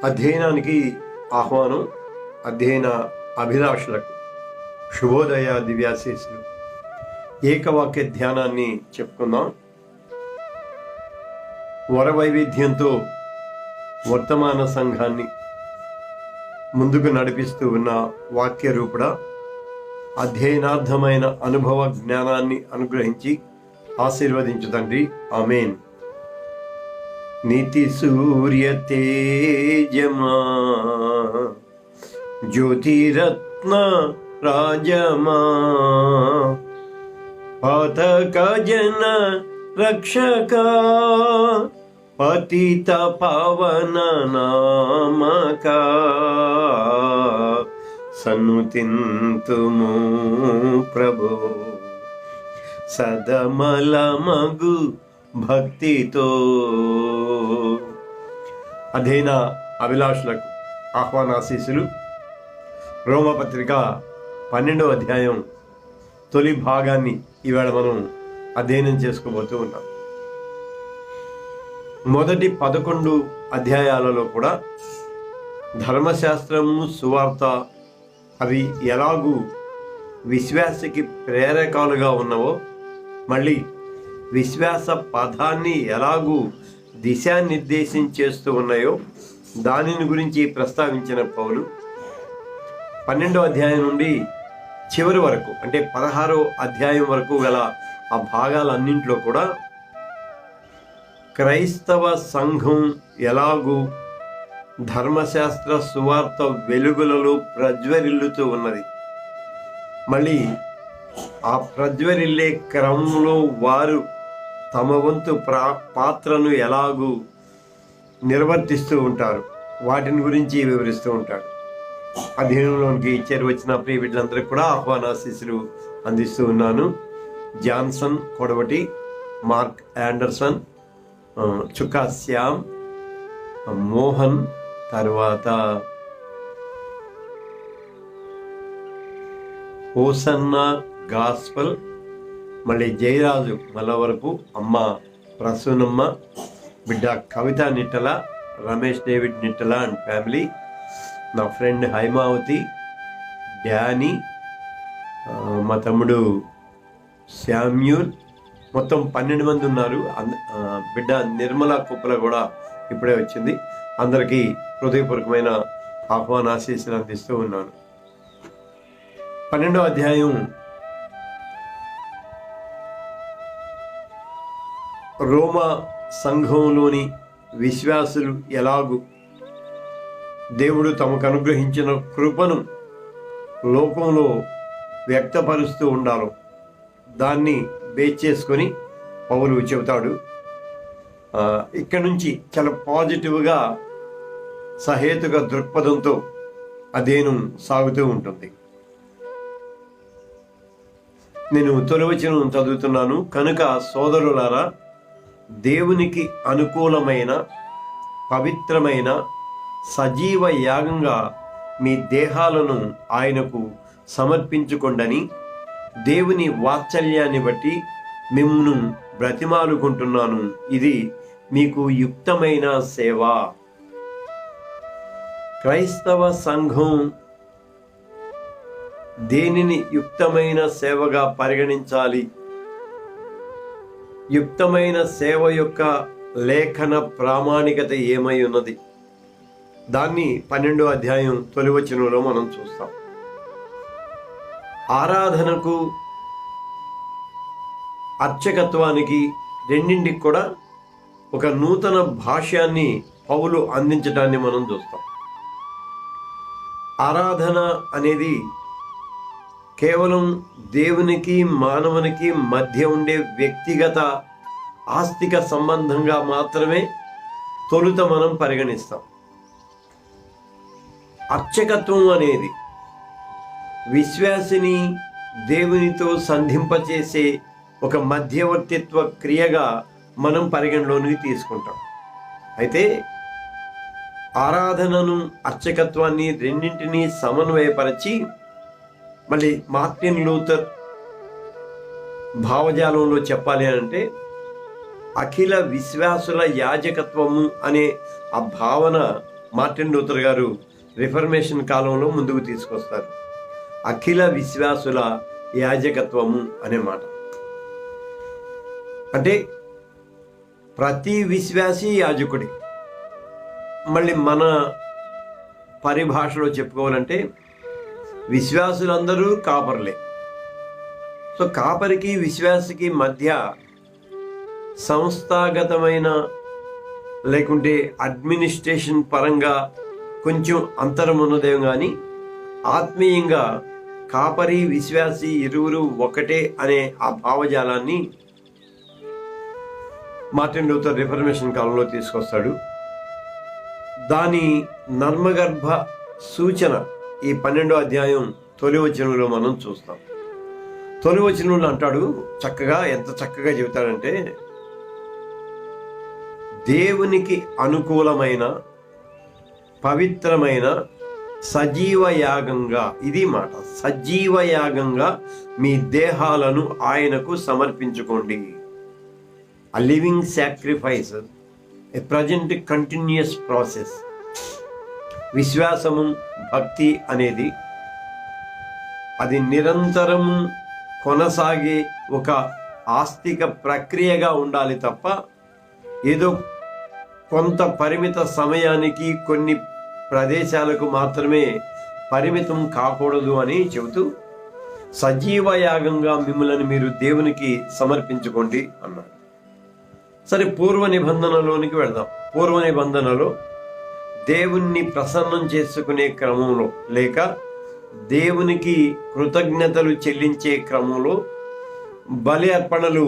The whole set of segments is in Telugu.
అధ్యయనానికి ఆహ్వానం. అధ్యయన అభిలాషులకు శుభోదయ దివ్యాశీస్సులు. ఏకవాక్య ధ్యానాన్ని చెప్పుకుందాం. వరవైవిధ్యంతో వర్తమాన సంఘాన్ని ముందుకు నడిపిస్తూ ఉన్న వాక్య రూపుడ అధ్యయనార్థమైన అనుభవ జ్ఞానాన్ని అనుగ్రహించి ఆశీర్వదించు తండ్రి. ఆమేన్. నీతి సూర్య తేజమా జ్యోతిరత్న రాజమా పాతక జన రక్షక పతిత పవన నామక సన్నుతింతుము ప్రభు సదమలమగు భక్తితో. అధ్యయన అభిలాషులకు ఆహ్వానాశీస్సులు. రోమపత్రిక 12వ అధ్యాయం తొలి భాగాన్ని ఈవేళ మనం అధ్యయనం చేసుకోబోతూ ఉన్నాం. మొదటి 11 అధ్యాయాలలో కూడా ధర్మశాస్త్రము, సువార్త అవి ఎలాగూ విశ్వాసకి ప్రేరకాలుగా ఉన్నవో, మళ్ళీ విశ్వాస పదాన్ని ఎలాగూ దిశానిర్దేశం చేస్తూ ఉన్నాయో దానిని గురించి ప్రస్తావించిన పౌలు 12వ అధ్యాయం నుండి చివరి వరకు, అంటే 16వ అధ్యాయం వరకు గల ఆ భాగాలన్నింటిలో కూడా క్రైస్తవ సంఘం ఎలాగూ ధర్మశాస్త్ర సువార్త వెలుగులలో ప్రజ్వరిల్లుతూ ఉన్నది. మళ్ళీ ఆ ప్రజ్వరిల్లే క్రమంలో వారు తమ వంతు పాత్రను ఎలాగూ నిర్వర్తిస్తూ ఉంటారు, వాటిని గురించి వివరిస్తూ ఉంటాడు. అధ్యయనంలోనికి చేరి వచ్చిన ప్రియ బిడ్డలందరికీ కూడా ఆహ్వానాశీస్సులు అందిస్తూ ఉన్నాను. జాన్సన్ కొడవటి, మార్క్ ఆండర్సన్, చుక్కా శ్యామ్, మోహన్, తర్వాత ఓసన్న గాస్పల్, మళ్ళీ జయరాజు మల్లవరపు, అమ్మ ప్రసూనమ్మ, బిడ్డ కవిత Nittala, Ramesh David Nittala and family, నా ఫ్రెండ్ హైమావతి, డానీ, మా తమ్ముడు శామ్యూల్, మొత్తం 12 మంది ఉన్నారు. బిడ్డ నిర్మల కుప్పల కూడా ఇప్పుడే వచ్చింది. అందరికీ హృదయపూర్వకమైన ఆహ్వానాశీస్సులు అందిస్తూ ఉన్నాను. 12వ అధ్యాయం రోమా సంఘంలోని విశ్వాసులు ఎలాగూ దేవుడు తమకు అనుగ్రహించిన కృపను లోకంలో వ్యక్తపరుస్తూ ఉండాలో దాన్ని బేస్ చేసుకొని పౌలు చెబుతాడు. ఇక్కడి నుంచి చాలా పాజిటివ్గా సహేతుక దృక్పథంతో అధ్యయనం సాగుతూ ఉంటుంది. నేను తొలి వచనం చదువుతున్నాను. కనుక సోదరులారా, దేవునికి అనుకూలమైన పవిత్రమైన సజీవ యాగంగా మీ దేహాలను ఆయనకు సమర్పించుకొండని దేవుని వాత్సల్యాన్ని బట్టి మిమ్మును బ్రతిమాలుకుంటున్నాను. ఇది మీకు యుక్తమైన సేవ. క్రైస్తవ సంఘం దేనిని యుక్తమైన సేవగా పరిగణించాలి? యుక్తమైన సేవ యొక్క లేఖన ప్రామాణికత ఏమై ఉన్నది? దాన్ని 12వ అధ్యాయం తొలి వచనంలో మనం చూస్తాం. ఆరాధనకు, అర్చకత్వానికి రెండింటికి కూడా ఒక నూతన భాష్యాన్ని పౌలు అందించడాన్ని మనం చూస్తాం. ఆరాధన అనేది కేవలం దేవునికి మానవునికి మధ్య ఉండే వ్యక్తిగత ఆస్తిక సంబంధంగా మాత్రమే తొలుత మనం పరిగణిస్తాం. అర్చకత్వం అనేది విశ్వాసిని దేవునితో సంధింపచేసే ఒక మధ్యవర్తిత్వ క్రియగా మనం పరిగణలోనికి తీసుకుంటాం. అయితే ఆరాధనను, అర్చకత్వాన్ని రెండింటినీ సమన్వయపరిచి మళ్ళీ మార్టిన్ లూథర్ భావజాలంలో చెప్పాలి అంటే అఖిల విశ్వాసుల యాజకత్వము అనే ఆ భావన మార్టిన్ లూథర్ గారు రిఫర్మేషన్ కాలంలో ముందుకు తీసుకొస్తారు. అఖిల విశ్వాసుల యాజకత్వము అనే మాట. అంటే ప్రతి విశ్వాసి యాజకుడి. మళ్ళీ మన పరిభాషలో చెప్పుకోవాలంటే విశ్వాసులందరూ కాపర్లే. సో కాపరికి విశ్వాసికి మధ్య సంస్థాగతమైన లేకుంటే అడ్మినిస్ట్రేషన్ పరంగా కొంచెం అంతరం ఉన్నదేమో కానీ ఆత్మీయంగా కాపరి విశ్వాసి ఇరువురు ఒకటే అనే ఆ భావజాలాన్ని మార్టిన్ లూథర్ రిఫర్మేషన్ కాలంలో తీసుకొస్తాడు. దాని నర్మగర్భ సూచన ఈ 12వ అధ్యాయం తొలి వచనంలో మనం చూస్తాం. తొలి వచనంలో అంటాడు, ఎంత చక్కగా చెబుతాడంటే, దేవునికి అనుకూలమైన పవిత్రమైన సజీవ యాగంగా, ఇది మాట, సజీవ యాగంగా మీ దేహాలను ఆయనకు సమర్పించుకోండి. A living sacrifice, a present continuous process. విశ్వాసము భక్తి అనేది అది నిరంతరము కొనసాగే ఒక ఆస్తిక ప్రక్రియగా ఉండాలి తప్ప ఏదో కొంత పరిమిత సమయానికి కొన్ని ప్రదేశాలకు మాత్రమే పరిమితం కాకూడదు అని చెబుతూ సజీవ యాగంగా మిమ్మల్ని మీరు దేవునికి సమర్పించుకోండి అన్నాడు. సరే, పూర్వ నిబంధనలోనికి వెళదాం. పూర్వ నిబంధనలో దేవుణ్ణి ప్రసన్నం చేసుకునే క్రమంలో లేక దేవునికి కృతజ్ఞతలు చెల్లించే క్రమంలో బలి అర్పణలు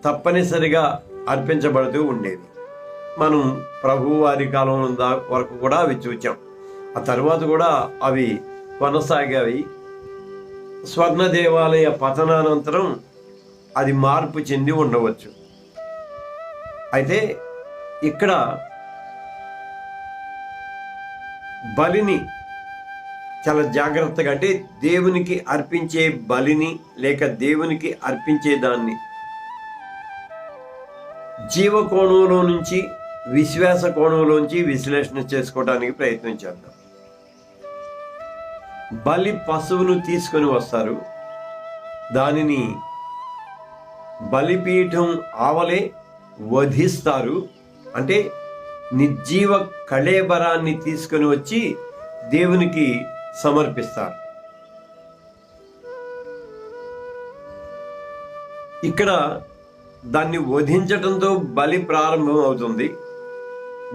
తప్పనిసరిగా అర్పించబడుతూ ఉండేవి. మనం ప్రభువు వారి కాలం వరకు కూడా అవి చూచాం. ఆ తర్వాత కూడా అవి కొనసాగావి. స్వర్ణ దేవాలయ పతనానంతరం అది మార్పు చెంది ఉండవచ్చు. అయితే ఇక్కడ బలిని చాలా జాగ్రత్తగా, అంటే దేవునికి అర్పించే బలిని లేక దేవునికి అర్పించే దాన్ని జీవ కోణంలో నుంచి విశ్వాస కోణంలోంచి విశ్లేషణ చేసుకోవడానికి ప్రయత్నం చేద్దాం. బలి పశువును తీసుకొని వస్తారు. దానిని బలిపీఠం ఆవలే వధిస్తారు. అంటే నిర్జీవ కళేబరాన్ని తీసుకొని వచ్చి దేవునికి సమర్పిస్తారు. ఇక్కడ దాన్ని వధించటంతో బలి ప్రారంభం అవుతుంది.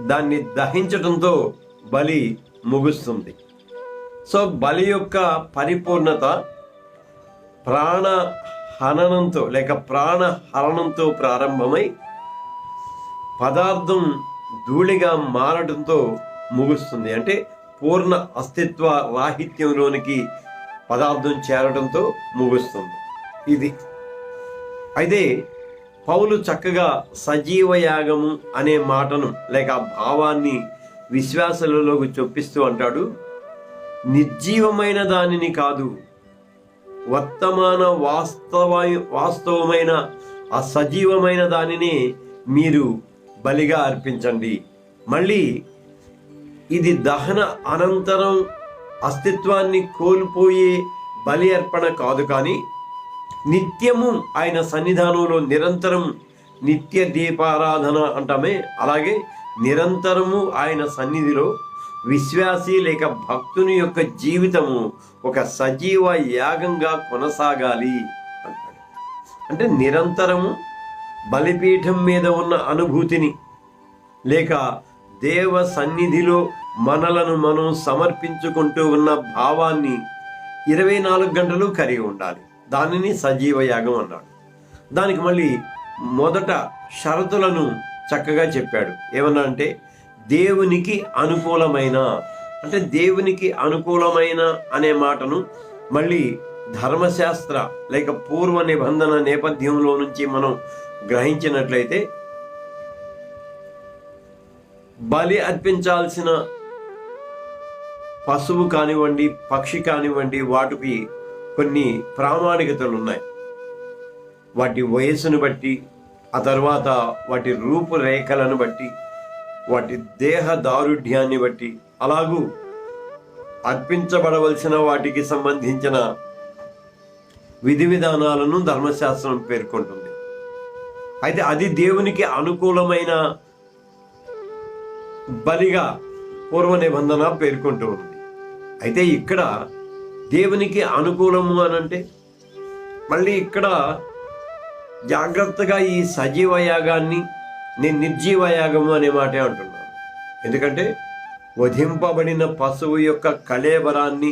దాన్ని దహించటంతో బలి ముగుస్తుంది. సో బలి యొక్క పరిపూర్ణత ప్రాణ హననంతో లేక ప్రాణ హరణంతో ప్రారంభమై పదార్థం ధూళిగా మారడంతో ముగుస్తుంది. అంటే పూర్ణ అస్తిత్వ రాహిత్యంలోనికి పదార్థం చేరడంతో ముగుస్తుంది. ఇది అయితే పౌలు చక్కగా సజీవ యాగము అనే మాటను లేక ఆ భావాన్ని విశ్వాసాలలోకి చొప్పిస్తూ అంటాడు, నిర్జీవమైన దానిని కాదు, వర్తమాన వాస్తవమైన ఆ సజీవమైన దానిని మీరు బలిగా అర్పించండి. మళ్ళీ ఇది దహన అనంతరం అస్తిత్వాన్ని కోల్పోయే బలి అర్పణ కాదు, కానీ నిత్యము ఆయన సన్నిధానంలో నిరంతరం నిత్య దీపారాధన అంటామే, అలాగే నిరంతరము ఆయన సన్నిధిలో విశ్వాసి లేక భక్తుని యొక్క జీవితము ఒక సజీవ యాగంగా కొనసాగాలి అంటాడు. అంటే నిరంతరము బలిపీఠం మీద ఉన్న అనుభూతిని లేక దేవ సన్నిధిలో మనలను మనం సమర్పించుకుంటూ ఉన్న భావాన్ని 24 గంటలు కలిగి ఉండాలి. దానిని సజీవ యాగం అన్నాడు. దానికి మళ్ళీ మొదట షరతులను చక్కగా చెప్పాడు. ఏమన్నా అంటే దేవునికి అనుకూలమైన, అంటే దేవునికి అనుకూలమైన అనే మాటను మళ్ళీ ధర్మశాస్త్ర లేక పూర్వ నిబంధన నేపథ్యంలో నుంచి మనం గ్రహించినట్లయితే బలి అర్పించాల్సిన పశువు కానివ్వండి, పక్షి కానివ్వండి, వాటికి కొన్ని ప్రామాణికతలు ఉన్నాయి. వాటి వయస్సును బట్టి, ఆ తర్వాత వాటి రూపురేఖలను బట్టి, వాటి దేహ దారుఢ్యాన్ని బట్టి, అలాగూ అర్పించబడవలసిన వాటికి సంబంధించిన విధి విధానాలను ధర్మశాస్త్రం పేర్కొంటుంది. అయితే అది దేవునికి అనుకూలమైన బలిగా పూర్వ నిబంధన పేర్కొంటూ ఉంది. అయితే ఇక్కడ దేవునికి అనుకూలము అనంటే మళ్ళీ ఇక్కడ జాగ్రత్తగా ఈ సజీవ యాగాన్ని నేను నిర్జీవ యాగము అనే మాటే అంటున్నాను. ఎందుకంటే వధింపబడిన పశువు యొక్క కళేబరాన్ని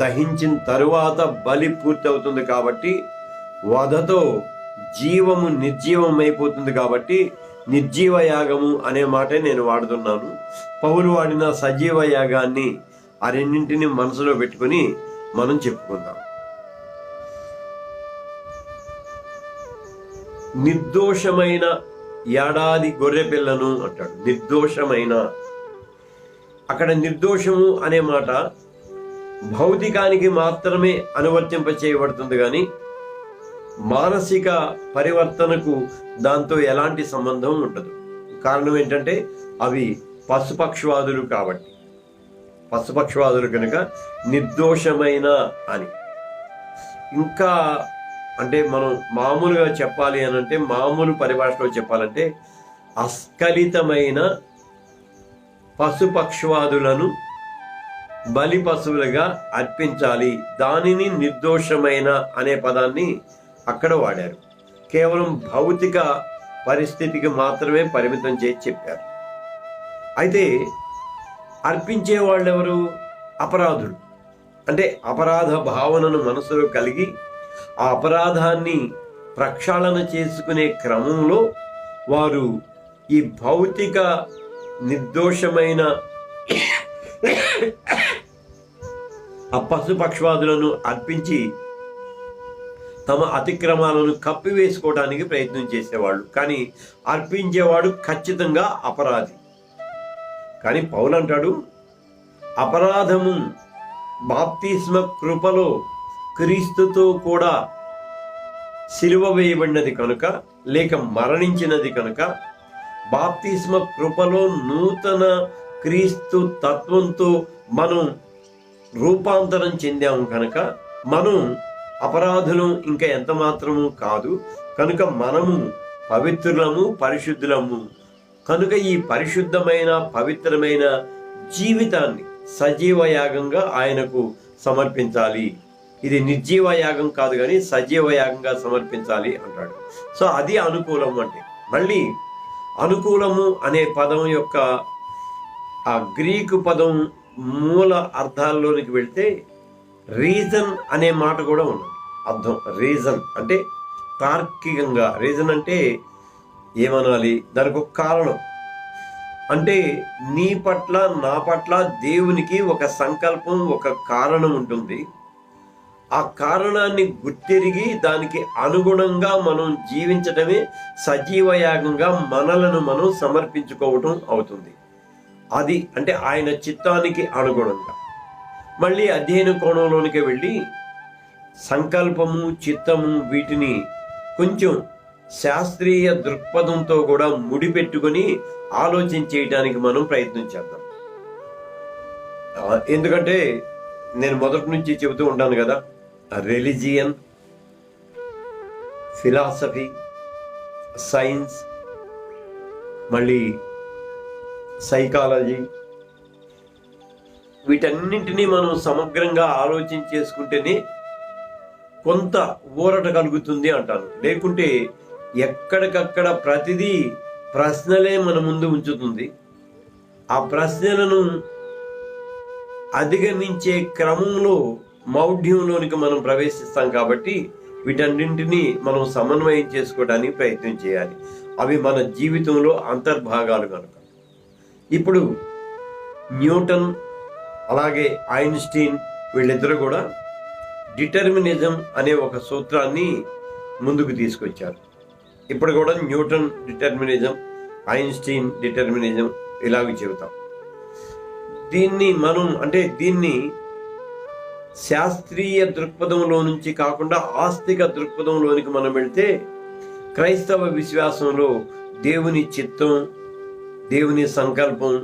దహించిన తరువాత బలి పూర్తి అవుతుంది కాబట్టి వధతో జీవము నిర్జీవం అయిపోతుంది కాబట్టి నిర్జీవ యాగము అనే మాటే నేను వాడుతున్నాను. పౌలు వాడిన సజీవ యాగాన్ని ఆ రెండింటిని మనసులో పెట్టుకుని మనం చెప్పుకుందాం. నిర్దోషమైన ఏడాది గొర్రె పిల్లను అంటాడు. నిర్దోషమైన, అక్కడ నిర్దోషము అనే మాట భౌతికానికి మాత్రమే అనువర్తింప చేయబడుతుంది, కానీ మానసిక పరివర్తనకు దాంతో ఎలాంటి సంబంధం ఉండదు. కారణం ఏంటంటే అవి పశుపక్షవాదులు కాబట్టి. పశుపక్షవాదులు కనుక నిర్దోషమైన అని. ఇంకా అంటే మనం మామూలుగా చెప్పాలి అని అంటే, మామూలు పరిభాషలో చెప్పాలంటే అస్ఖలితమైన పశుపక్షవాదులను బలి పశువులుగా అర్పించాలి. దానిని నిర్దోషమైన అనే పదాన్ని అక్కడ వాడారు. కేవలం భౌతిక పరిస్థితికి మాత్రమే పరిమితం చేసి చెప్పారు. అయితే అర్పించే వాళ్ళు ఎవరు? అపరాధులు. అంటే అపరాధ భావనను మనసులో కలిగి ఆ అపరాధాన్ని ప్రక్షాళన చేసుకునే క్రమంలో వారు ఈ భౌతిక నిర్దోషమైన ఆ పశుపక్షవాదులను అర్పించి తమ అతిక్రమాలను కప్పివేసుకోవడానికి ప్రయత్నం చేసేవాళ్ళు. కానీ అర్పించేవాడు ఖచ్చితంగా అపరాధి. కానీ పౌలు అంటాడు, అపరాధము బాప్తిస్మ కృపలో క్రీస్తుతో కూడా సిలువ వేయబడినది కనుక, లేక మరణించినది కనుక, బాప్తిస్మ కృపలో నూతన క్రీస్తు తత్వంతో మనం రూపాంతరం చెందాము కనుక మనం అపరాధులం ఇంకా ఎంత మాత్రము కాదు. కనుక మనము పవిత్రులము, పరిశుద్ధులము. కనుక ఈ పరిశుద్ధమైన పవిత్రమైన జీవితాన్ని సజీవ యాగంగా ఆయనకు సమర్పించాలి. ఇది నిర్జీవ యాగం కాదు, కానీ సజీవ యాగంగా సమర్పించాలి అంటాడు. సో అది అనుకూలం. అంటే మళ్ళీ అనుకూలము అనే పదం యొక్క ఆ గ్రీకు పదం మూల అర్థాల్లోనికి వెళ్తే రీజన్ అనే మాట కూడా ఉన్నది. అర్థం రీజన్ అంటే తార్కికంగా. రీజన్ అంటే ఏమనాలి? దానికి ఒక కారణం. అంటే నీ పట్ల నా పట్ల దేవునికి ఒక సంకల్పం, ఒక కారణం ఉంటుంది. ఆ కారణాన్ని గుర్తిరిగి దానికి అనుగుణంగా మనం జీవించటమే సజీవ యాగంగా మనలను మనం సమర్పించుకోవటం అవుతుంది. అది అంటే ఆయన చిత్తానికి అనుగుణంగా. మళ్ళీ అధ్యయన కోణంలోనికి వెళ్ళి సంకల్పము, చిత్తము వీటిని కొంచెం శాస్త్రీయ దృక్పథంతో కూడా ముడిపెట్టుకొని ఆలోచన చేయడానికి మనం ప్రయత్నం చేద్దాం. ఎందుకంటే నేను మొదటి నుంచి చెబుతూ ఉంటాను కదా, రిలీజియన్, ఫిలాసఫీ, సైన్స్, మళ్ళీ సైకాలజీ, వీటన్నింటినీ మనం సమగ్రంగా ఆలోచన చేసుకుంటేనే కొంత ఊరట కలుగుతుంది అంటాను. లేకుంటే ఎక్కడికక్కడ ప్రతిదీ ప్రశ్నలే మన ముందు ఉంచుతుంది. ఆ ప్రశ్నలను అధిగమించే క్రమంలో మౌఢ్యంలోనికి మనం ప్రవేశిస్తాం. కాబట్టి వీటన్నింటినీ మనం సమన్వయం చేసుకోవడానికి ప్రయత్నం చేయాలి. అవి మన జీవితంలో అంతర్భాగాలు కనుక. ఇప్పుడు న్యూటన్ అలాగే ఐన్స్టీన్ వీళ్ళిద్దరూ కూడా డిటర్మినిజం అనే ఒక సూత్రాన్ని ముందుకు తీసుకొచ్చారు. ఇప్పుడు కూడా న్యూటన్ డిటర్మినిజం, ఐన్స్టీన్ డిటర్మినిజం ఇలాగ చెబుతాం. దీన్ని మనం అంటే దీన్ని శాస్త్రీయ దృక్పథంలో నుంచి కాకుండా ఆస్తిక దృక్పథంలోనికి మనం వెళ్తే క్రైస్తవ విశ్వాసంలో దేవుని చిత్తం, దేవుని సంకల్పం,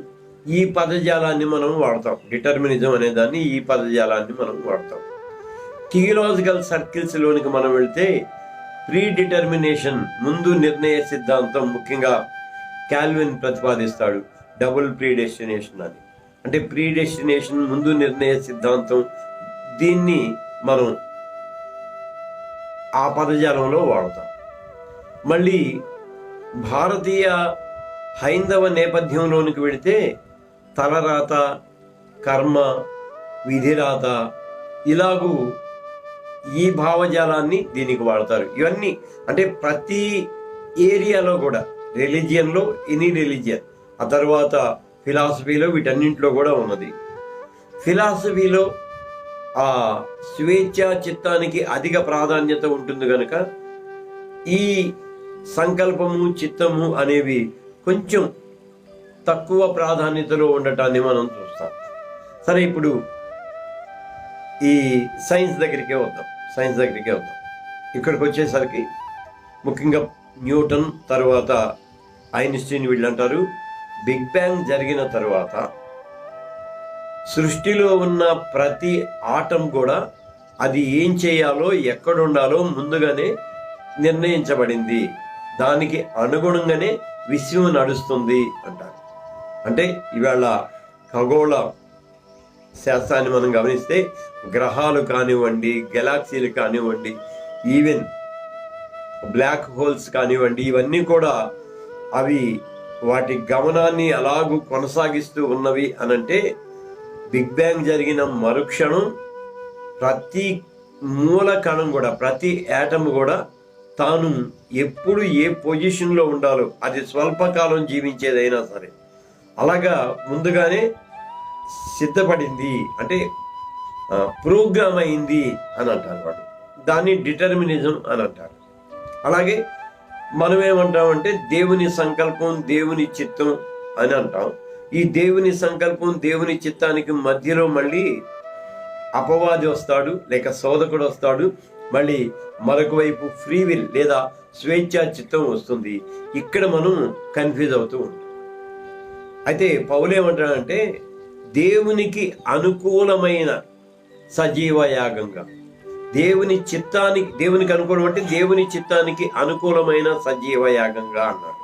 ఈ పదజాలాన్ని మనం వాడతాం. డిటర్మినిజం అనే దాన్ని, ఈ పదజాలాన్ని మనం వాడతాం. థియలాజికల్ సర్కిల్స్లోనికి మనం వెళ్తే ప్రీ డిటర్మినేషన్, ముందు నిర్ణయ సిద్ధాంతం ముఖ్యంగా కాల్విన్ ప్రతిపాదిస్తాడు. డబుల్ ప్రీడెస్టినేషన్ అని, అంటే ప్రీడెస్టినేషన్, ముందు నిర్ణయ సిద్ధాంతం, దీన్ని మనం ఆ పదజాలంలో వాడతాం. మళ్ళీ భారతీయ హైందవ నేపథ్యంలోనికి వెళితే తలరాత, కర్మ, విధిరాత, ఇలాగూ ఈ భావజాలాన్ని దీనికి వాడతారు. ఇవన్నీ అంటే ప్రతి ఏరియాలో కూడా, రిలీజియన్లో ఎనీ రిలీజియన్, ఆ తర్వాత ఫిలాసఫీలో, వీటన్నింటిలో కూడా ఉన్నది. ఫిలాసఫీలో ఆ స్వేచ్ఛా చిత్తానికి అధిక ప్రాధాన్యత ఉంటుంది కనుక ఈ సంకల్పము, చిత్తము అనేవి కొంచెం తక్కువ ప్రాధాన్యతలో ఉండటాన్ని మనం చూస్తాం. సరే, ఇప్పుడు ఈ సైన్స్ దగ్గరికే వద్దాం. ఇక్కడికి వచ్చేసరికి ముఖ్యంగా న్యూటన్ తర్వాత ఐన్స్టీన్ వీళ్ళు అంటారు, బిగ్ బ్యాంగ్ జరిగిన తర్వాత సృష్టిలో ఉన్న ప్రతి ఆటం కూడా అది ఏం చేయాలో, ఎక్కడుండాలో ముందుగానే నిర్ణయించబడింది. దానికి అనుగుణంగానే విశ్వం నడుస్తుంది అంటారు. అంటే ఇవాళ ఖగోళ శాస్త్రాన్ని మనం గమనిస్తే గ్రహాలు కానివ్వండి, గెలాక్సీలు కానివ్వండి, ఈవెన్ బ్లాక్ హోల్స్ కానివ్వండి, ఇవన్నీ కూడా అవి వాటి గమనాన్ని అలాగూ కొనసాగిస్తూ ఉన్నవి అనంటే బిగ్ బ్యాంగ్ జరిగిన మరుక్షణం ప్రతి మూల కణం కూడా, ప్రతి యాటమ్ కూడా తాను ఎప్పుడు ఏ పొజిషన్లో ఉండాలో, అది స్వల్పకాలం జీవించేదైనా సరే అలాగా ముందుగానే సిద్ధపడింది, అంటే ప్రోగ్రామ్ అయింది అని అంటారు వాడు. దాన్ని డిటర్మినిజం అని అంటారు. అలాగే మనం ఏమంటామంటే దేవుని సంకల్పం, దేవుని చిత్తం అని అంటాం. ఈ దేవుని సంకల్పం, దేవుని చిత్తానికి మధ్యలో మళ్ళీ అపవాది వస్తాడు, లేక శోధకుడు వస్తాడు. మళ్ళీ మరొక వైపు ఫ్రీ విల్ లేదా స్వేచ్ఛా చిత్తం వస్తుంది. ఇక్కడ మనం కన్ఫ్యూజ్ అవుతూ ఉంటాం. అయితే పౌలు ఏమంటాడంటే దేవునికి అనుకూలమైన సజీవ యాగంగా, దేవునికి అనుకూలం అంటే దేవుని చిత్తానికి అనుకూలమైన సజీవ యాగంగా అన్నాడు.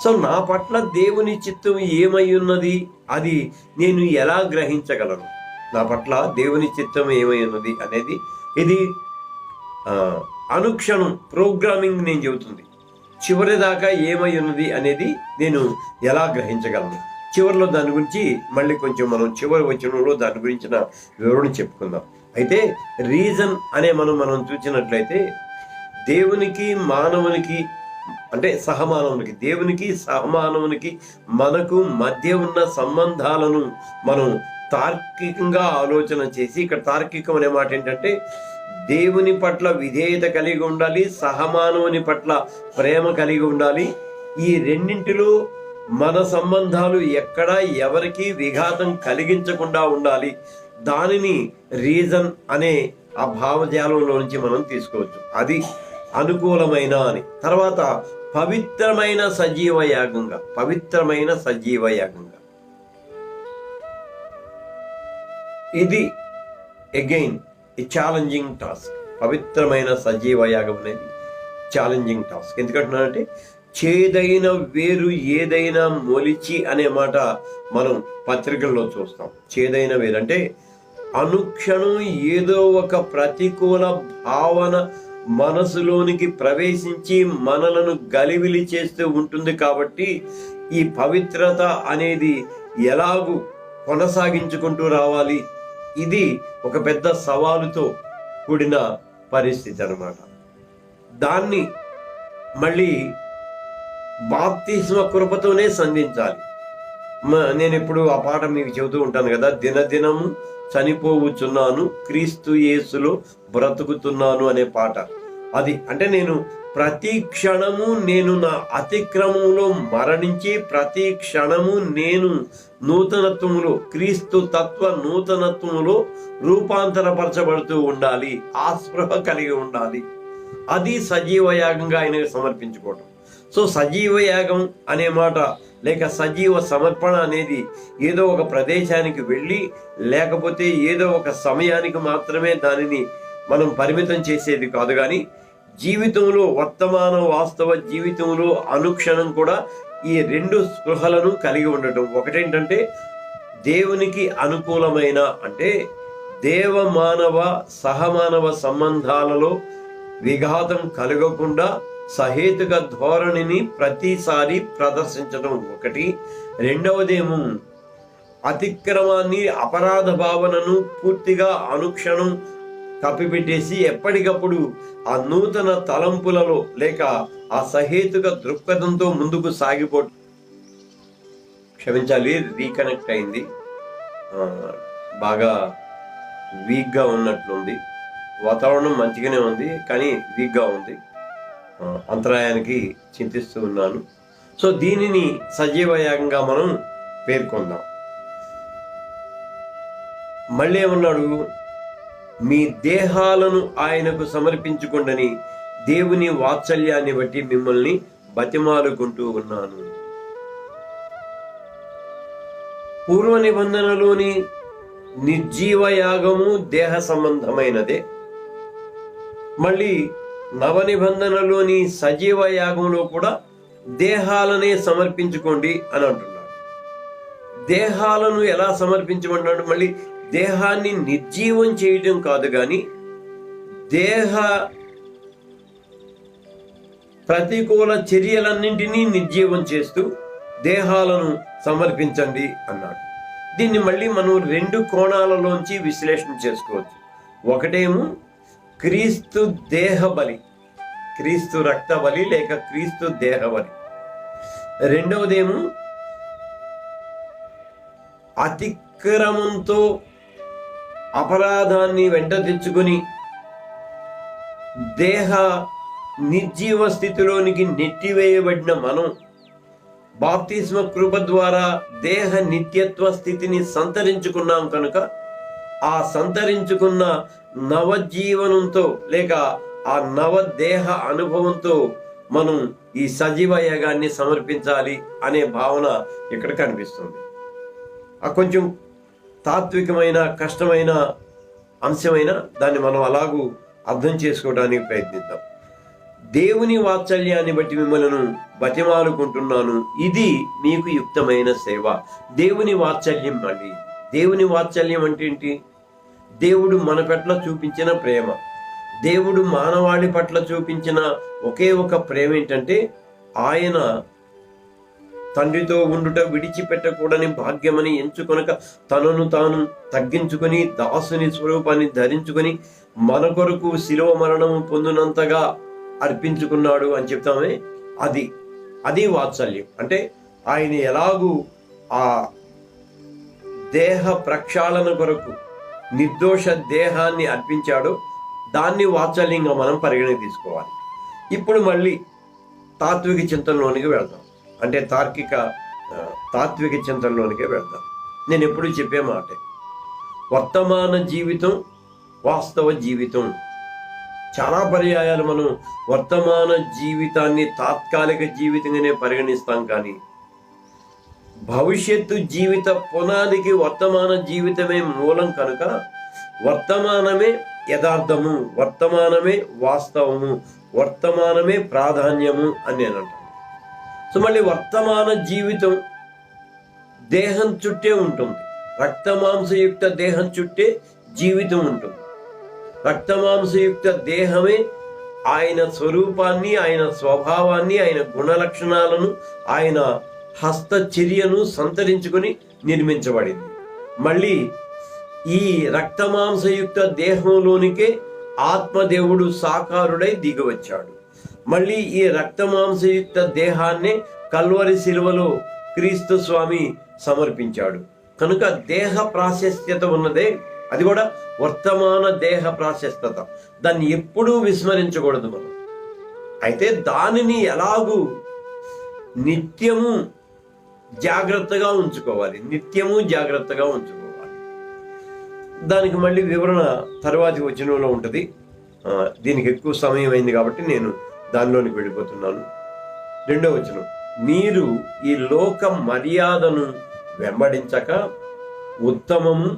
సో నా పట్ల దేవుని చిత్తం ఏమై ఉన్నది, అది నేను ఎలా గ్రహించగలను? నా పట్ల దేవుని చిత్తం ఏమై ఉన్నది అనేది ఇది అనుక్షణం ప్రోగ్రామింగ్ నేను చెబుతుంది. చివరి దాకా ఏమై ఉన్నది అనేది నేను ఎలా గ్రహించగలను? చివరిలో దాని గురించి మళ్ళీ కొంచెం మనం చివరి వచనంలో దాని గురించిన వివరణ చెప్పుకుందాం. అయితే రీజన్ అనే మనం చూసినట్లయితే దేవునికి మానవునికి, అంటే సహమానవునికి, దేవునికి సహమానవునికి మనకు మధ్య ఉన్న సంబంధాలను మనం తార్కికంగా ఆలోచన చేసి, ఇక్కడ తార్కికం అనే మాట ఏంటంటే దేవుని పట్ల విధేయత కలిగి ఉండాలి, సహమానవుని పట్ల ప్రేమ కలిగి ఉండాలి. ఈ రెండింటిలో మన సంబంధాలు ఎక్కడా ఎవరికి విఘాతం కలిగించకుండా ఉండాలి. దానిని రీజన్ అనే ఆ భావజాలంలో నుంచి మనం తీసుకోవచ్చు. అది అనుకూలమైన అని. తర్వాత పవిత్రమైన సజీవ యాగంగా, ఇది అగైన్ ఈ ఛాలెంజింగ్ టాస్క్. పవిత్రమైన సజీవ యాగం అనేది ఛాలెంజింగ్ టాస్క్. ఎందుకంటున్నానంటే చేదైన వేరు ఏదైనా మొలిచి అనే మాట మనం పత్రికల్లో చూస్తాం. చేదైన వేరు అంటే అనుక్షణం ఏదో ఒక ప్రతికూల భావన మనసులోనికి ప్రవేశించి మనలను గలిబిలి చేస్తూ ఉంటుంది. కాబట్టి ఈ పవిత్రత అనేది ఎలాగూ కొనసాగించుకుంటూ రావాలి, ఇది ఒక పెద్ద సవాలుతో కూడిన పరిస్థితి అన్నమాట. దాన్ని మళ్ళీ బాప్తిస్మ కృపతోనే సంధించాలి. నేను ఎప్పుడు ఆ పాట మీకు చెబుతూ ఉంటాను కదా, దినదినము చనిపోవచ్చున్నాను, క్రీస్తు యేసులో బ్రతుకుతున్నాను అనే పాట. అది అంటే నేను ప్రతి క్షణము నేను నా అతిక్రమంలో మరణించి, ప్రతి క్షణము నేను నూతనత్వములో, క్రీస్తు తత్వ నూతనత్వములో రూపాంతరపరచబడుతూ ఉండాలి, ఆ స్పృహ కలిగి ఉండాలి. అది సజీవ యాగంగా ఆయనకు సమర్పించుకోవడం. సో సజీవ యాగం అనే మాట లేక సజీవ సమర్పణ అనేది ఏదో ఒక ప్రదేశానికి వెళ్ళి లేకపోతే ఏదో ఒక సమయానికి మాత్రమే దానిని మనం పరిమితం చేసేది కాదు, కానీ జీవితంలో వర్తమాన వాస్తవ జీవితంలో అనుక్షణం కూడా ఈ రెండు స్పృహలను కలిగి ఉండటం. ఒకటేంటంటే దేవునికి అనుకూలమైన, అంటే దేవ మానవ సహమానవ సంబంధాలలో విఘాతం కలగకుండా సహేతుక ధోరణిని ప్రతిసారి ప్రదర్శించడం ఒకటి. రెండవదేమో అతిక్రమాన్ని, అపరాధ భావనను పూర్తిగా అనుక్షణం కప్పిపెట్టేసి ఎప్పటికప్పుడు ఆ నూతన తలంపులలో లేక ఆ సహేతుక దృక్పథంతో ముందుకు క్షమించాలి, రీకనెక్ట్ అయింది, బాగా వీక్గా ఉన్నట్లుంది. వాతావరణం మంచిగానే ఉంది కానీ వీక్గా ఉంది, అంతరాయానికి చింతిస్తూ ఉన్నాను. సో దీనిని సజీవ యాగంగా మనం పేర్కొందాం. మళ్ళీ ఏమన్నాడు? మీ దేహాలను ఆయనకు సమర్పించుకొండని దేవుని వాత్సల్యాన్ని బట్టి మిమ్మల్ని బతిమాలుకుంటూ ఉన్నాను. పూర్వ నిబంధనలోని నిర్జీవ యాగము దేహ సంబంధమైనదే. మళ్ళీ నవ నిబంధనలోని సజీవ యాగంలో కూడా దేహాలనే సమర్పించుకోండి అని అంటున్నాడు. దేహాలను ఎలా సమర్పించమన్నాడు? మళ్ళీ దేహాన్ని నిర్జీవం చేయటం కాదు, కానీ దేహ ప్రతికూల చర్యలన్నింటినీ నిర్జీవం చేస్తూ దేహాలను సమర్పించండి అన్నాడు. దీన్ని మళ్ళీ మనం రెండు కోణాలలోంచి విశ్లేషణ చేసుకోవచ్చు. ఒకటేమో క్రీస్తు దేహ బలి, క్రీస్తు రక్త బలి లేక క్రీస్తు దేహ బలి. రెండవదేమో అతిక్రమంతో అపరాధాన్ని వెంట తెచ్చుకొని దేహ నిర్జీవ స్థితిలోనికి నెట్టివేయబడిన మనం బాప్తిస్మ కృప ద్వారా దేహ నిత్యత్వ స్థితిని సంతరించుకున్నాం కనుక ఆ సంతరించుకున్న నవజీవనంతో లేక ఆ నవదేహ అనుభవంతో మనం ఈ సజీవ యాగాన్ని సమర్పించాలి అనే భావన ఇక్కడ కనిపిస్తుంది. ఆ కొంచెం తాత్వికమైన కష్టమైన అంశమైన దాన్ని మనం అలాగూ అర్థం చేసుకోవడానికి ప్రయత్నిద్దాం. దేవుని వాత్సల్యాన్ని బట్టి మిమ్మల్ని బతిమాలుకుంటున్నాను, ఇది మీకు యుక్తమైన సేవ. దేవుని వాత్సల్యం, మళ్ళీ దేవుని వాత్సల్యం అంటే ఏంటి? దేవుడు మన పట్ల చూపించిన ప్రేమ, దేవుడు మానవాళి పట్ల చూపించిన ఒకే ఒక ప్రేమ ఏంటంటే ఆయన తండ్రితో ఉండుట విడిచిపెట్టకూడని భాగ్యమని ఎంచుకొనక తనను తాను తగ్గించుకొని దాసుని స్వరూపాన్ని ధరించుకొని మన కొరకు శిలువ మరణము పొందినంతగా అర్పించుకున్నాడు అని చెప్తామే, అది వాత్సల్యం. అంటే ఆయన ఎలాగూ ఆ దేహ ప్రక్షాళన కొరకు నిర్దోష దేహాన్ని అర్పించాడో దాన్ని వాత్సల్యంగా మనం పరిగణన తీసుకోవాలి. ఇప్పుడు మళ్ళీ తాత్విక చింతనలోనికి వెళ్దాం, అంటే తాత్విక చింతనలోనికే వెళ్దాం. నేను ఎప్పుడు చెప్పే మాటే, వర్తమాన జీవితం వాస్తవ జీవితం. చాలా పర్యాయాలు మనం వర్తమాన జీవితాన్ని తాత్కాలిక జీవితంగానే పరిగణిస్తాం, కానీ భవిష్యత్తు జీవిత పునాదికి వర్తమాన జీవితమే మూలం కనుక వర్తమానమే యథార్థము, వర్తమానమే వాస్తవము, వర్తమానమే ప్రాధాన్యము అని నేను అంటాను. సో మళ్ళీ వర్తమాన జీవితం దేహం చుట్టే ఉంటుంది, రక్తమాంసయుక్త దేహం చుట్టే జీవితం ఉంటుంది. రక్తమాంసయుక్త దేహమే ఆయన స్వరూపాన్ని, ఆయన స్వభావాన్ని, ఆయన గుణలక్షణాలను, ఆయన హస్తచర్యను సంతరించుకొని నిర్మించబడింది. మళ్ళీ ఈ రక్తమాంసయుక్త దేహంలోనికే ఆత్మదేవుడు సాకారుడై దిగివచ్చాడు. మళ్ళీ ఈ రక్తమాంసయుక్త దేహాన్నే కల్వరి శిలువలో క్రీస్తు స్వామి సమర్పించాడు. కనుక దేహ ప్రాశస్త్యత ఉన్నదే, అది కూడా వర్తమాన దేహ ప్రాశస్త్యత. దాన్ని ఎప్పుడూ విస్మరించకూడదు మనం. అయితే దానిని ఎలాగూ నిత్యము జాగ్రత్తగా ఉంచుకోవాలి, నిత్యము జాగ్రత్తగా ఉంచుకోవాలి. దానికి మళ్ళీ వివరణ తర్వాతి వచనంలో ఉంటుంది. దీనికి ఎక్కువ సమయం అయింది కాబట్టి నేను దానిలోనికి వెళ్ళిపోతున్నాను. 2వ వచనం, మీరు ఈ లోక మర్యాదను వెంబడించక ఉత్తమము,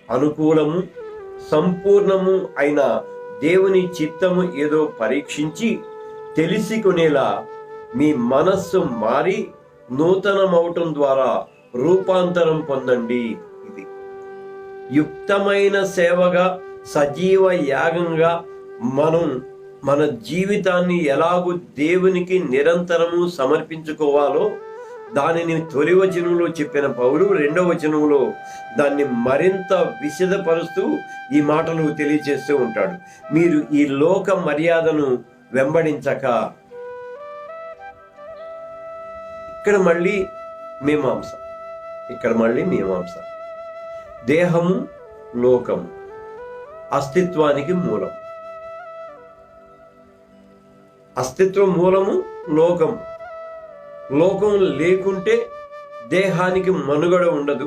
అనుకూలము, సంపూర్ణము అయిన దేవుని చిత్తము ఏదో పరీక్షించి తెలుసుకునేలా మీ మనస్సు మారి నూతనమవటం ద్వారా రూపాంతరం పొందండి. ఇది యుక్తమైన సేవగా, సజీవ యాగంగా మనం మన జీవితాన్ని ఎలాగూ దేవునికి నిరంతరము సమర్పించుకోవాలో దానిని తొలి వచనంలో చెప్పిన పౌలు రెండవ వచనంలో దాన్ని మరింత విశదపరుస్తూ ఈ మాటలు తెలియజేస్తూ ఉంటాడు. మీరు ఈ లోక మర్యాదను వెంబడించక, ఇక్కడ మళ్ళీ మీమాంస, దేహము లోకము అస్తిత్వానికి మూలం. అస్తిత్వం మూలము లోకం. లోకం లేకుంటే దేహానికి మనుగడ ఉండదు.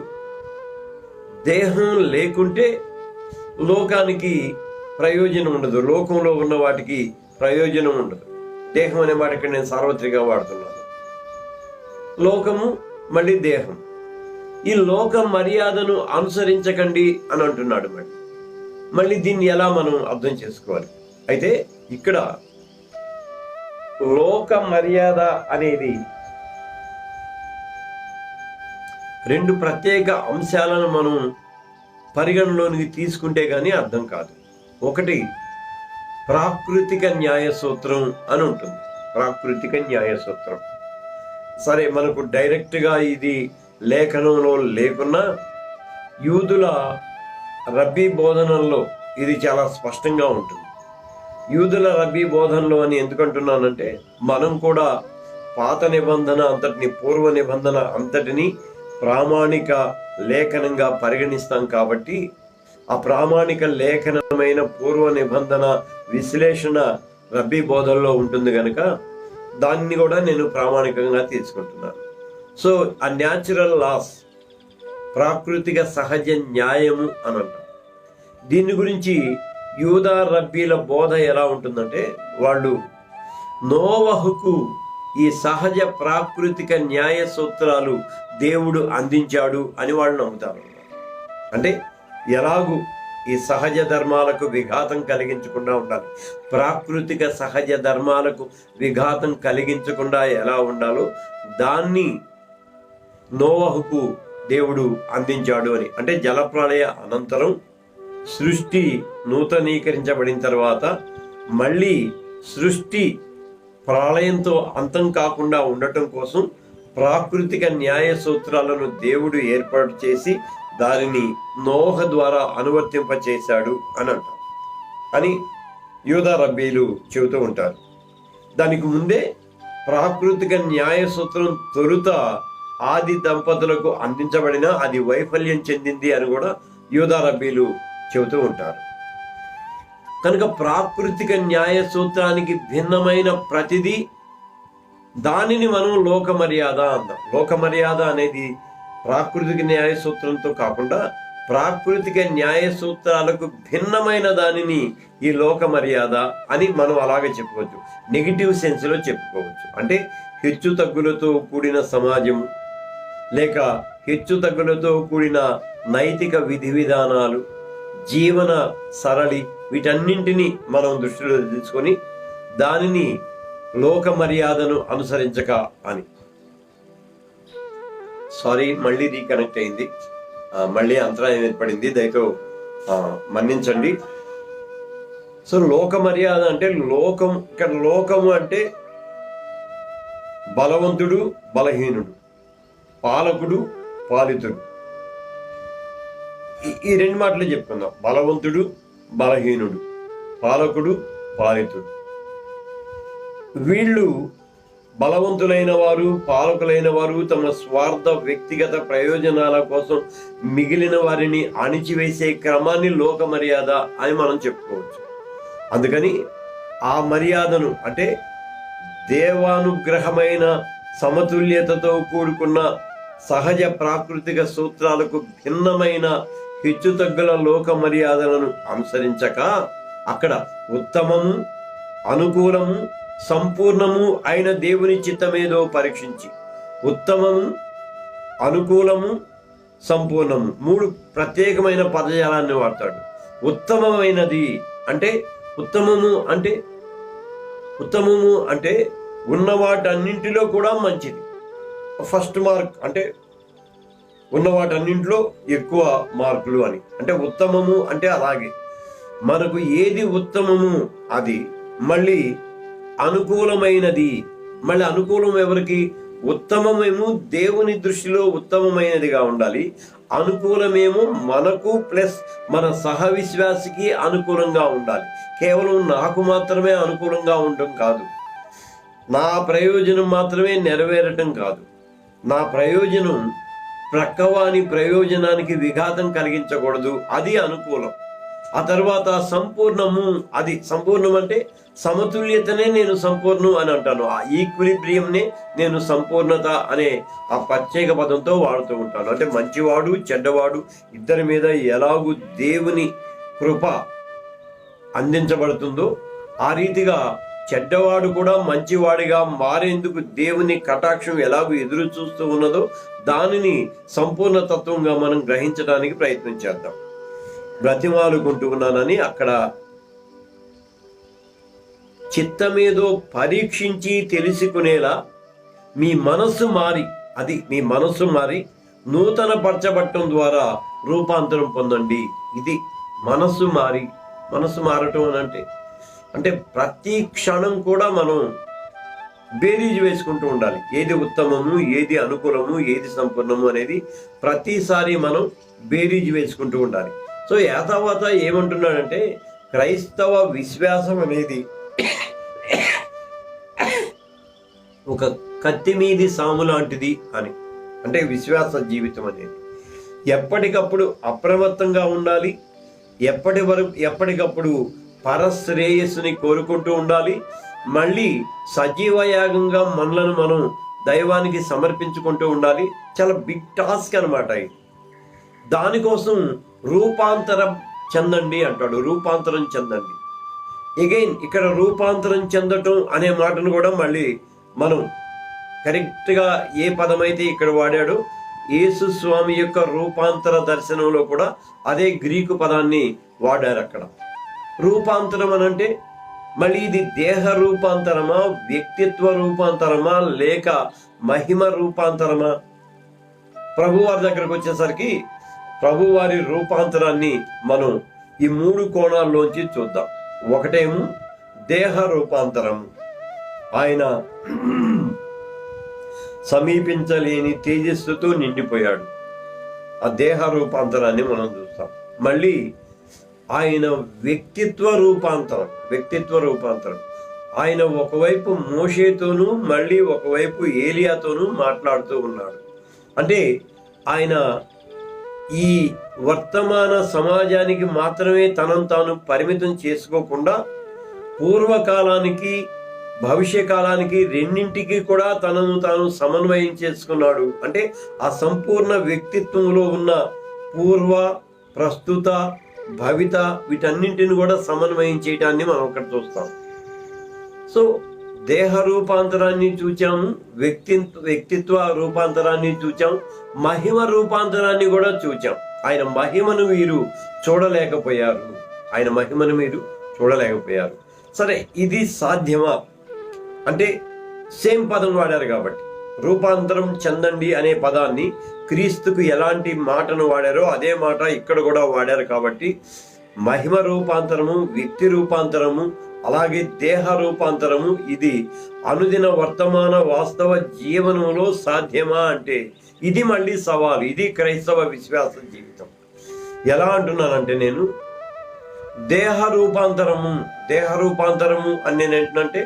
దేహం లేకుంటే లోకానికి ప్రయోజనం ఉండదు. లోకంలో ఉన్న వాటికి ప్రయోజనం ఉండదు. దేహం అనే మాట ఇక్కడ నేను సార్వత్రికంగా వాడుతున్నాను. లోకము మళ్ళీ దేహం. ఈ లోక మర్యాదను అనుసరించకండి అని అంటున్నాడు. మళ్ళీ దీన్ని ఎలా మనం అర్థం చేసుకోవాలి? అయితే ఇక్కడ లోక మర్యాద అనేది రెండు ప్రత్యేక అంశాలను మనం పరిగణలోనికి తీసుకుంటే గానీ అర్థం కాదు. ఒకటి ప్రాకృతిక న్యాయ సూత్రం అని ఉంటుంది. ప్రాకృతిక న్యాయ సూత్రం సరే, మనకు డైరెక్ట్గా ఇది లేఖనంలో లేకున్నా యూదుల రబ్బీ బోధనల్లో ఇది చాలా స్పష్టంగా ఉంటుంది. యూదుల రబ్బీ బోధనలో అని ఎందుకంటున్నానంటే, మనం కూడా పాత నిబంధన అంతటిని, పూర్వ నిబంధన అంతటిని ప్రామాణిక లేఖనంగా పరిగణిస్తాం కాబట్టి ఆ ప్రామాణిక లేఖనమైన పూర్వ నిబంధన విశ్లేషణ రబ్బీ బోధనలో ఉంటుంది కనుక దాన్ని కూడా నేను ప్రామాణికంగా తీసుకుంటున్నాను. సో ఆ న్యాచురల్ లాస్, ప్రాకృతిక సహజ న్యాయము అని అంటాం. దీని గురించి యూదా రబ్బీల బోధ ఎలా ఉంటుందంటే, వాళ్ళు నోవహుకు ఈ సహజ ప్రాకృతిక న్యాయ సూత్రాలు దేవుడు అందించాడు అని వాళ్ళు నమ్ముతారు. అంటే ఎలాగూ ఈ సహజ ధర్మాలకు విఘాతం కలిగించకుండా ఉండాలి, ప్రాకృతిక సహజ ధర్మాలకు విఘాతం కలిగించకుండా ఎలా ఉండాలో దాన్ని నోవహుకు దేవుడు అందించాడు అని. అంటే జలప్రళయ అనంతరం సృష్టి నూతనీకరించబడిన తర్వాత మళ్ళీ సృష్టి ప్రళయంతో అంతం కాకుండా ఉండటం కోసం ప్రాకృతిక న్యాయ సూత్రాలను దేవుడు ఏర్పాటు చేసి దానిని నోహ ద్వారా అనువర్తింపచేశాడు అని అంటాం అని యూదా రబ్బీలు చెబుతూ ఉంటారు. దానికి ముందే ప్రాకృతిక న్యాయ సూత్రం తొలుత ఆది దంపతులకు అందించబడిన అది వైఫల్యం చెందింది అని కూడా యూదా రబ్బీలు చెబుతూ ఉంటారు. కనుక ప్రాకృతిక న్యాయ సూత్రానికి భిన్నమైన ప్రతిదీ దానిని మనం లోక మర్యాద అందాం. లోక మర్యాద అనేది ప్రాకృతిక న్యాయ సూత్రంతో కాకుండా ప్రాకృతిక న్యాయ సూత్రాలకు భిన్నమైన దానిని ఈ లోక మర్యాద అని మనం అలాగే చెప్పుకోవచ్చు. నెగిటివ్ సెన్స్లో చెప్పుకోవచ్చు. అంటే హెచ్చు తగ్గులతో కూడిన సమాజము, లేక హెచ్చు తగ్గులతో కూడిన నైతిక విధి విధానాలు, జీవన సరళి, వీటన్నింటినీ మనం దృష్టిలో తీసుకొని దానిని లోక మర్యాదను అనుసరించక అని. సారీ, మళ్ళీ రీకనెక్ట్ అయింది, మళ్ళీ అంతరాయం ఏర్పడింది, దయతో మన్నించండి. సో లోక మర్యాద అంటే లోకం, ఇక్కడ లోకము అంటే బలవంతుడు బలహీనుడు, పాలకుడు పాలితుడు, ఈ రెండు మాటలు చెప్పుకుందాం. బలవంతుడు బలహీనుడు, పాలకుడు పాలితుడు. వీళ్ళు బలవంతులైన వారు, పాలకులైన వారు తమ స్వార్థ వ్యక్తిగత ప్రయోజనాల కోసం మిగిలిన వారిని అణిచివేసే క్రమాన్ని లోక మర్యాద అని మనం చెప్పుకోవచ్చు. అందుకని ఆ మర్యాదను, అంటే దేవానుగ్రహమైన సమతుల్యతతో కూడుకున్న సహజ ప్రాకృతిక సూత్రాలకు భిన్నమైన హెచ్చుతగ్గుల లోక మర్యాదలను అనుసరించక అక్కడ ఉత్తమము, అనుకూలము, సంపూర్ణము అయిన దేవుని చిత్తమేదో పరీక్షించి ఉత్తమము, అనుకూలము, సంపూర్ణము 3 ప్రత్యేకమైన పదజాలాన్ని వాడతాడు. ఉత్తమమైనది అంటే ఉత్తమము అంటే ఉన్న వాటన్నింటిలో కూడా మంచిది. ఫస్ట్ మార్క్ అంటే ఉన్న వాటన్నింటిలో ఎక్కువ మార్కులు అని. అంటే ఉత్తమము అంటే అలాగే మనకు ఏది ఉత్తమము అది. మళ్ళీ అనుకూలమైనది, మళ్ళీ అనుకూలం ఎవరికి? ఉత్తమమేమో దేవుని దృష్టిలో ఉత్తమమైనదిగా ఉండాలి, అనుకూలమేమో మనకు ప్లస్ మన సహవిశ్వాసికి అనుకూలంగా ఉండాలి. కేవలం నాకు మాత్రమే అనుకూలంగా ఉండటం కాదు, నా ప్రయోజనం మాత్రమే నెరవేరటం కాదు, నా ప్రయోజనం ప్రక్కవాని ప్రయోజనానికి విఘాతం కలిగించకూడదు, అది అనుకూలం. ఆ తర్వాత సంపూర్ణము, అది సంపూర్ణం అంటే సమతుల్యతనే నేను సంపూర్ణం అని అంటాను. ఆ ఈక్విలిబ్రియంనే నేను సంపూర్ణత అనే ఆ ప్రత్యేక పదంతో వాడుతూ ఉంటాను. అంటే మంచివాడు చెడ్డవాడు ఇద్దరి మీద ఎలాగూ దేవుని కృప అందించబడుతుందో ఆ రీతిగా చెడ్డవాడు కూడా మంచివాడిగా మారేందుకు దేవుని కటాక్షం ఎలాగూ ఎదురు చూస్తూ ఉన్నదో దానిని సంపూర్ణ తత్వంగా మనం గ్రహించడానికి ప్రయత్నం చేద్దాం. బ్రతిమాలుకుంటూ ఉన్నానని అక్కడ చిత్తమేదో పరీక్షించి తెలుసుకునేలా మీ మనస్సు మారి నూతన పరచబట్టం ద్వారా రూపాంతరం పొందండి. ఇది మనస్సు మారటం అని అంటే ప్రతి క్షణం కూడా మనం బేరీజు వేసుకుంటూ ఉండాలి. ఏది ఉత్తమము, ఏది అనుకూలము, ఏది సంపూర్ణము అనేది ప్రతిసారి మనం బేరీజు వేసుకుంటూ ఉండాలి. సో తర్వాత ఏమంటున్నాడంటే క్రైస్తవ విశ్వాసం అనేది ఒక కత్తి మీది సాము లాంటిది అని. అంటే విశ్వాస జీవితం అనేది ఎప్పటికప్పుడు అప్రమత్తంగా ఉండాలి, ఎప్పటికప్పుడు పరశ్రేయస్సుని కోరుకుంటూ ఉండాలి. మళ్ళీ సజీవయాగంగా మనలను మనం దైవానికి సమర్పించుకుంటూ ఉండాలి. చాలా బిగ్ టాస్క్ అనమాట ఇది. దానికోసం రూపాంతరం చెందండి అంటాడు. రూపాంతరం చెందండి. ఎగైన్ ఇక్కడ రూపాంతరం చెందటం అనే మాటను కూడా మళ్ళీ మనం కరెక్ట్గా ఏ పదమైతే ఇక్కడ వాడాడో యేసు స్వామి యొక్క రూపాంతర దర్శనంలో కూడా అదే గ్రీకు పదాన్ని వాడారు అక్కడ. రూపాంతరం అనంటే మళ్ళీ ఇది దేహ రూపాంతరమా, వ్యక్తిత్వ రూపాంతరమా, లేక మహిమ రూపాంతరమా? ప్రభువారి దగ్గరకు వచ్చేసరికి ప్రభువారి రూపాంతరాన్ని మనం ఈ 3 కోణాల్లోంచి చూద్దాం. ఒకటేమో దేహ రూపాంతరం, ఆయన సమీపించలేని తేజస్సుతో నిండిపోయాడు. ఆ దేహ రూపాంతరాన్ని మనం చూస్తాం. మళ్ళీ ఆయన వ్యక్తిత్వ రూపాంతరం ఆయన ఒకవైపు మోషేతోనూ మళ్ళీ ఒకవైపు ఏలియాతోనూ మాట్లాడుతూ ఉన్నాడు. అంటే ఆయన ఈ వర్తమాన సమాజానికి మాత్రమే తనను తాను పరిమితం చేసుకోకుండా పూర్వకాలానికి భవిష్యకాలానికి రెండింటికి కూడా తనను తాను సమన్వయం చేసుకున్నాడు. అంటే ఆ సంపూర్ణ వ్యక్తిత్వంలో ఉన్న పూర్వ, ప్రస్తుత, భవిత వీటన్నింటిని కూడా సమన్వయం చేయటాన్ని మనం ఇక్కడ చూస్తాం. సో దేహ రూపాంతరాన్ని చూచాము, వ్యక్తిత్వ రూపాంతరాన్ని చూచాం, మహిమ రూపాంతరాన్ని కూడా చూచాం. ఆయన మహిమను మీరు చూడలేకపోయారు. సరే, ఇది సాధ్యమా అంటే సేమ్ పదం వాడారు కాబట్టి రూపాంతరం చెందండి అనే పదాన్ని క్రీస్తుకు ఎలాంటి మాటను వాడారో అదే మాట ఇక్కడ కూడా వాడారు కాబట్టి మహిమ రూపాంతరము, వ్యక్తి రూపాంతరము, అలాగే దేహ రూపాంతరము ఇది అనుదిన వర్తమాన వాస్తవ జీవనంలో సాధ్యమా అంటే ఇది మళ్ళీ సవాలు. ఇది క్రైస్తవ విశ్వాస జీవితం. ఎలా అంటున్నానంటే నేను దేహ రూపాంతరము అని నేను ఏంటంటే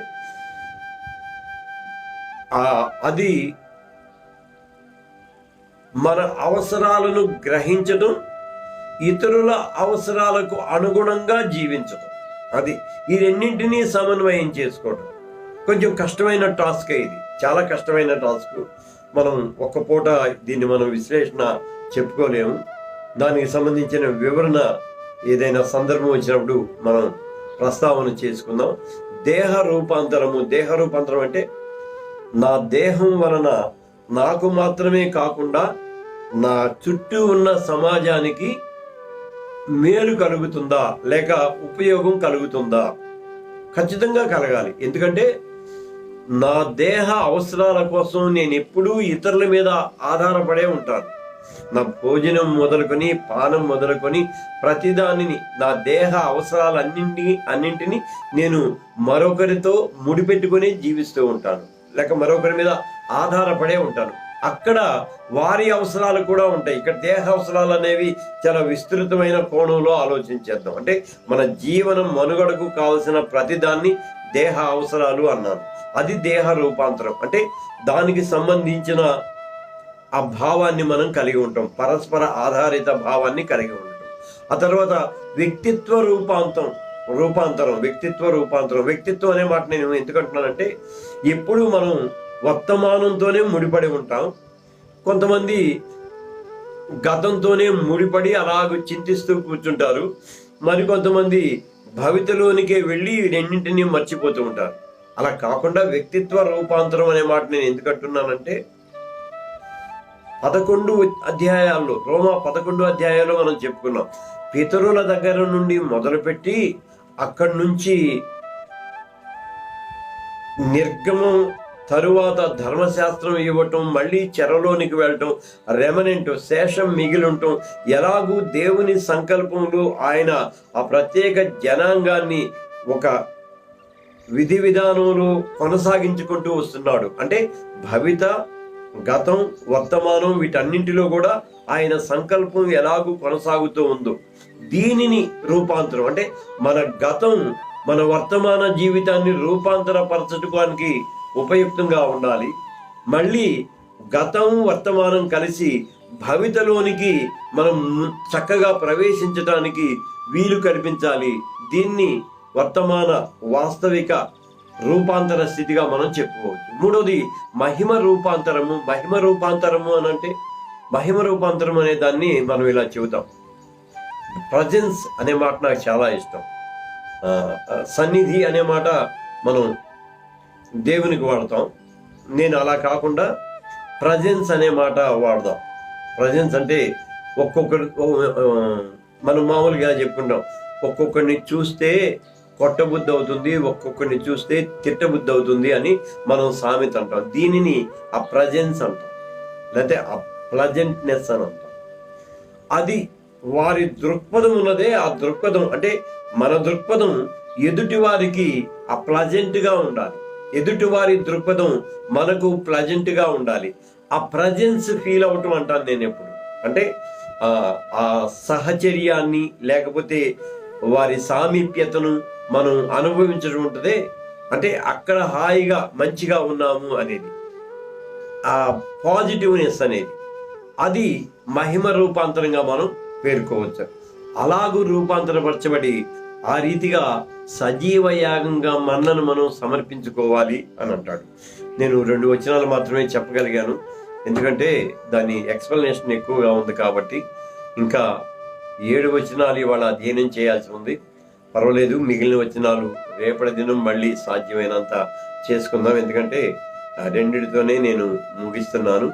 అది మన అవసరాలను గ్రహించడం, ఇతరుల అవసరాలకు అనుగుణంగా జీవించడం, అది ఈ రెండింటినీ సమన్వయం చేసుకోవడం కొంచెం కష్టమైన టాస్క్. ఇది చాలా కష్టమైన టాస్క్. మనం ఒక్క పూట దీన్ని మనం విశ్లేషణ చెప్పుకోలేము. దానికి సంబంధించిన వివరణ ఏదైనా సందర్భం వచ్చినప్పుడు మనం ప్రస్తావన చేసుకుందాం. దేహ రూపాంతరము. దేహ రూపాంతరం అంటే నా దేహం వలన నాకు మాత్రమే కాకుండా నా చుట్టూ ఉన్న సమాజానికి మేలు కలుగుతుందా లేక ఉపయోగం కలుగుతుందా? ఖచ్చితంగా కలగాలి. ఎందుకంటే నా దేహ అవసరాల కోసం నేను ఎప్పుడూ ఇతరుల మీద ఆధారపడే ఉంటాను. నా భోజనం మొదలుకొని పానం మొదలుకొని ప్రతిదానిని నా దేహ అవసరాలన్నింటినీ నేను మరొకరితో ముడిపెట్టుకుని జీవిస్తూ ఉంటాను, లేక మరొకరి మీద ఆధారపడే ఉంటాను. అక్కడ వారి అవసరాలు కూడా ఉంటాయి. ఇక్కడ దేహ అవసరాలు అనేవి చాలా విస్తృతమైన కోణంలో ఆలోచించేద్దాం. అంటే మన జీవనం మనుగడకు కావలసిన ప్రతిదాన్ని దేహ అవసరాలు అన్నాను. అది దేహ రూపాంతరం. అంటే దానికి సంబంధించిన ఆ భావాన్ని మనం కలిగి ఉంటాం, పరస్పర ఆధారిత భావాన్ని కలిగి ఉంటాం. ఆ తర్వాత వ్యక్తిత్వ రూపాంతరం. వ్యక్తిత్వం అనే మాట నేను ఎందుకంటున్నానంటే ఎప్పుడు మనం వర్తమానంతోనే ముడిపడి ఉంటాం. కొంతమంది గతంతోనే ముడిపడి అలాగ చింతిస్తూ కూర్చుంటారు. మరికొంతమంది భవితలోనికే వెళ్ళి రెండింటినీ మర్చిపోతూ ఉంటారు. అలా కాకుండా వ్యక్తిత్వ రూపాంతరం అనే మాట నేను ఎందుకంటున్నానంటే 11 అధ్యాయాల్లో రోమా 11 అధ్యాయాల్లో మనం చెప్పుకున్నాం. పితరుల దగ్గర నుండి మొదలుపెట్టి అక్కడి నుంచి నిర్గమం తరువాత ధర్మశాస్త్రం ఇవ్వటం, మళ్ళీ చెరలోనికి వెళ్ళటం, రెమనెంట్ శేషం మిగిలి ఉండటం, ఎలాగూ దేవుని సంకల్పంలో ఆయన ఆ ప్రత్యేక జనాంగాన్ని ఒక విధి విధానంలో కొనసాగించుకుంటూ వస్తున్నాడు. అంటే భవిత, గతం, వర్తమానం వీటన్నింటిలో కూడా ఆయన సంకల్పం ఎలాగూ కొనసాగుతూ ఉందో దీనిని రూపాంతరం అంటే మన గతం మన వర్తమాన జీవితాన్ని రూపాంతరపరచడానికి ఉపయుక్తంగా ఉండాలి. మళ్ళీ గతం వర్తమానం కలిసి భవితలోనికి మనం చక్కగా ప్రవేశించడానికి వీలు కల్పించాలి. దీన్ని వర్తమాన వాస్తవిక రూపాంతర స్థితిగా మనం చెప్పుకోవచ్చు. మూడోది మహిమ రూపాంతరము అని అంటే మహిమ రూపాంతరం అనే దాన్ని మనం ఇలా చెబుతాం. ప్రజెన్స్ అనే మాట నాకు చాలా ఇష్టం. సన్నిధి అనే మాట మనం దేవునికి వాడతాం. నేను అలా కాకుండా ప్రజెన్స్ అనే మాట వాడదాం. ప్రజెన్స్ అంటే మనం మామూలుగా చెప్పుకుంటాం, ఒక్కొక్కరిని చూస్తే కొట్టబుద్ధి అవుతుంది, ఒక్కొక్కరిని చూస్తే తిట్టబుద్ధి అవుతుంది అని మనం సామెత అంటాం. దీనిని ఆ ప్రజెన్స్ అంటాం, లేకపోతే ఆ ప్లజెంట్నెస్ అని అంటాం. అది వారి దృక్పథం ఉన్నదే. ఆ దృక్పథం అంటే మన దృక్పథం ఎదుటి వారికి ఆ ప్లజెంట్గా ఉండాలి. ఎదుటి వారి దృక్పథం మనకు ప్లజెంట్గా ఉండాలి. ఆ ప్రజెన్స్ ఫీల్ అవటం అంటాను నేను ఎప్పుడు. అంటే ఆ సహచర్యాన్ని లేకపోతే వారి సామీప్యతను మనం అనుభవించడం ఉంటుందే. అంటే అక్కడ హాయిగా మంచిగా ఉన్నాము అనేది, ఆ పాజిటివ్నెస్ అనేది, అది మహిమ రూపాంతరంగా మనం పేర్కోవచ్చు. అలాగూ రూపాంతరపరచబడి ఆ రీతిగా సజీవ యాగంగా మనను మనం సమర్పించుకోవాలి అని అంటాడు. నేను 2 వచనాలు మాత్రమే చెప్పగలిగాను, ఎందుకంటే దాని ఎక్స్ప్లెనేషన్ ఎక్కువగా ఉంది కాబట్టి. ఇంకా 7 వచనాలు ఇవాళ అధ్యయనం చేయాల్సి ఉంది. పర్వాలేదు, మిగిలిన వచనాలు రేపటి దినం మళ్ళీ సాధ్యమైనంత చేసుకుందాం. ఎందుకంటే రెండిటితోనే నేను ముగిస్తున్నాను.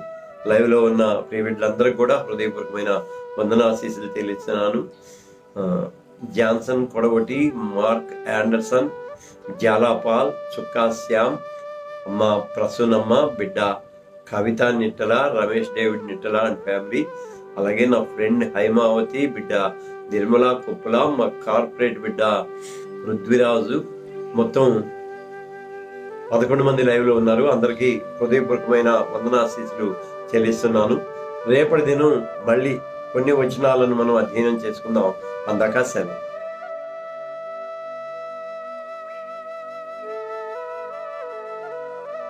లైవ్లో ఉన్న ప్రియబిడ్డలందరూ కూడా హృదయపూర్వకమైన వందనాశీస్సులు తెలియజేస్తున్నాను. జాన్సన్ కొడవటి, మార్క్ ఆండర్సన్, జాలాపాల్, చుక్కా శ్యామ్, అమ్మ ప్రసూనమ్మ, బిడ్డ కవిత Nittala, Ramesh David Nittala and family, అలాగే నా ఫ్రెండ్ హైమావతి, బిడ్డ నిర్మల కుప్పల, మా కార్పొరేట్ బిడ్డ పృథ్వీరాజు, మొత్తం 11 మంది లైవ్లో ఉన్నారు. అందరికీ హృదయపూర్వకమైన వందనాశీస్సులు చెల్లిస్తున్నాను. రేపటి దినం మళ్ళీ కొన్ని వచనాలను మనం అధ్యయనం చేసుకుందాం. అందాక సెలవు.